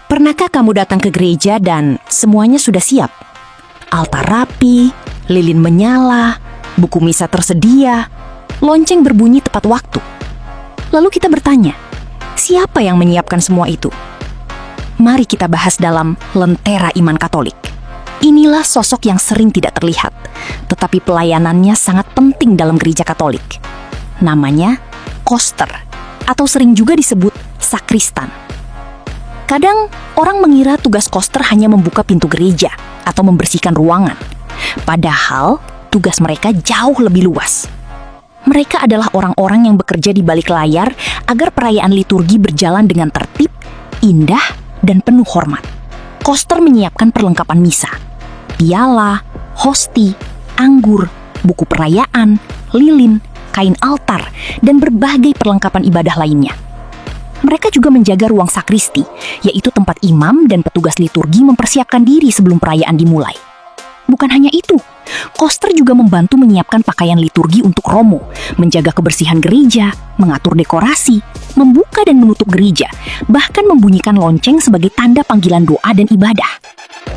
Pernahkah kamu datang ke gereja dan semuanya sudah siap? Altar rapi, lilin menyala, buku misa tersedia, lonceng berbunyi tepat waktu. Lalu kita bertanya, siapa yang menyiapkan semua itu? Mari kita bahas dalam Lentera Iman Katolik. Inilah sosok yang sering tidak terlihat, tetapi pelayanannya sangat penting dalam gereja Katolik. Namanya koster, atau sering juga disebut sakristan. Kadang orang mengira tugas koster hanya membuka pintu gereja atau membersihkan ruangan. Padahal tugas mereka jauh lebih luas. Mereka adalah orang-orang yang bekerja di balik layar agar perayaan liturgi berjalan dengan tertib, indah, dan penuh hormat. Koster menyiapkan perlengkapan misa, piala, hosti, anggur, buku perayaan, lilin, kain altar, dan berbagai perlengkapan ibadah lainnya. Mereka juga menjaga ruang sakristi, yaitu tempat imam dan petugas liturgi mempersiapkan diri sebelum perayaan dimulai. Bukan hanya itu, koster juga membantu menyiapkan pakaian liturgi untuk romo, menjaga kebersihan gereja, mengatur dekorasi, membuka dan menutup gereja, bahkan membunyikan lonceng sebagai tanda panggilan doa dan ibadah.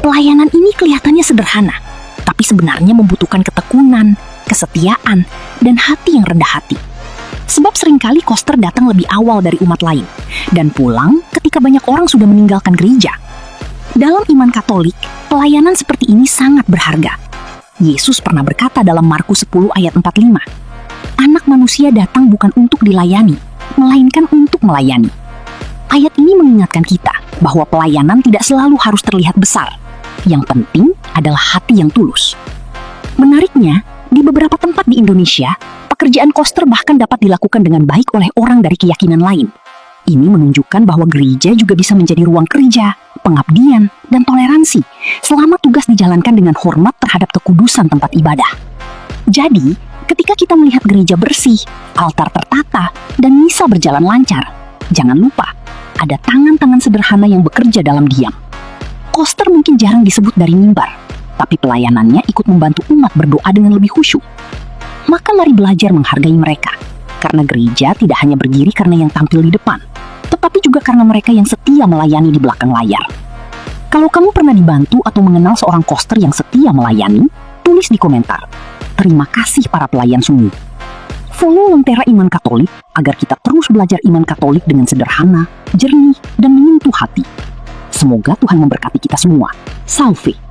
Pelayanan ini kelihatannya sederhana, tapi sebenarnya membutuhkan ketekunan, kesetiaan, dan hati yang rendah hati. Sebab seringkali koster datang lebih awal dari umat lain dan pulang ketika banyak orang sudah meninggalkan gereja. Dalam iman Katolik, pelayanan seperti ini sangat berharga. Yesus pernah berkata dalam Markus 10 ayat 45, "Anak manusia datang bukan untuk dilayani, melainkan untuk melayani." Ayat ini mengingatkan kita bahwa pelayanan tidak selalu harus terlihat besar. Yang penting adalah hati yang tulus. Menariknya, di beberapa tempat di Indonesia, pekerjaan koster bahkan dapat dilakukan dengan baik oleh orang dari keyakinan lain. Ini menunjukkan bahwa gereja juga bisa menjadi ruang kerja, pengabdian, dan toleransi selama tugas dijalankan dengan hormat terhadap kekudusan tempat ibadah. Jadi, ketika kita melihat gereja bersih, altar tertata, dan misa berjalan lancar, jangan lupa, ada tangan-tangan sederhana yang bekerja dalam diam. Koster mungkin jarang disebut dari mimbar, tapi pelayanannya ikut membantu umat berdoa dengan lebih khusyuk. Maka mari belajar menghargai mereka, karena gereja tidak hanya berdiri karena yang tampil di depan, tetapi juga karena mereka yang setia melayani di belakang layar. Kalau kamu pernah dibantu atau mengenal seorang koster yang setia melayani, tulis di komentar. Terima kasih para pelayan sungguh. Follow Lentera Iman Katolik agar kita terus belajar iman Katolik dengan sederhana, jernih, dan menyentuh hati. Semoga Tuhan memberkati kita semua. Salve.